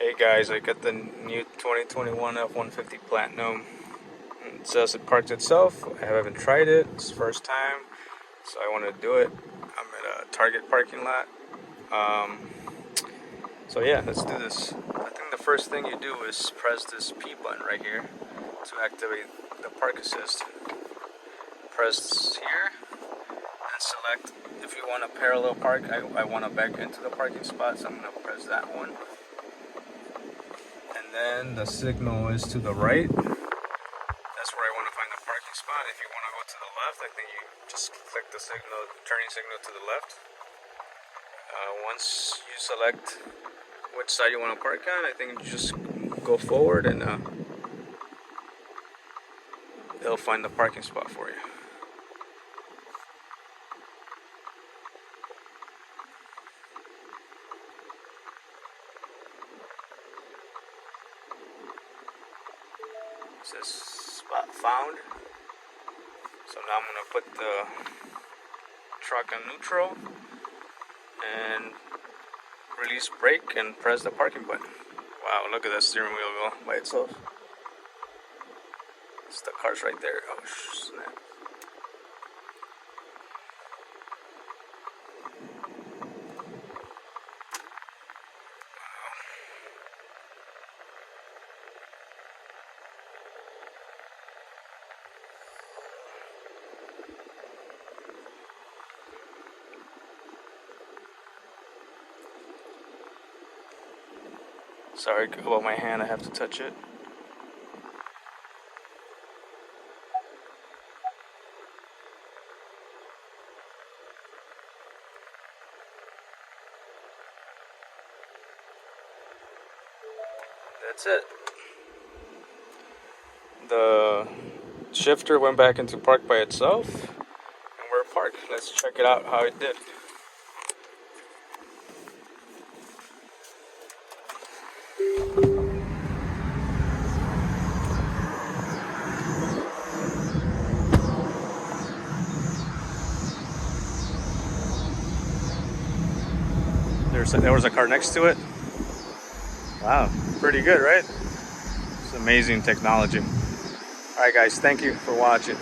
Hey guys, I got the new 2021 F150 Platinum. It says it parked itself. I haven't tried it. It's the first time, so I want to do it. I'm at a Target parking lot. So yeah, let's do this. I think the first thing you do is press this P button right here to activate the park assist. Press here and select if you want a parallel park. I want to back into the parking spot, so I'm going to press that one. And then the signal is to the right. That's where I want to find the parking spot. If you want to go to the left, I think you just click the signal, turning signal to the left. Once you select which side you want to park on, I think you just go forward and it'll find the parking spot for you. It says spot found. So now I'm going to put the truck on neutral and release brake and press the parking button. Wow, look at that steering wheel go by itself. It's the car's right there. Oh snap. Sorry about my hand, I have to touch it. That's it. The shifter went back into park by itself, and we're parked. Let's check it out how it did. There was a car next to it. Wow, pretty good, right? It's amazing technology. All right, guys, thank you for watching.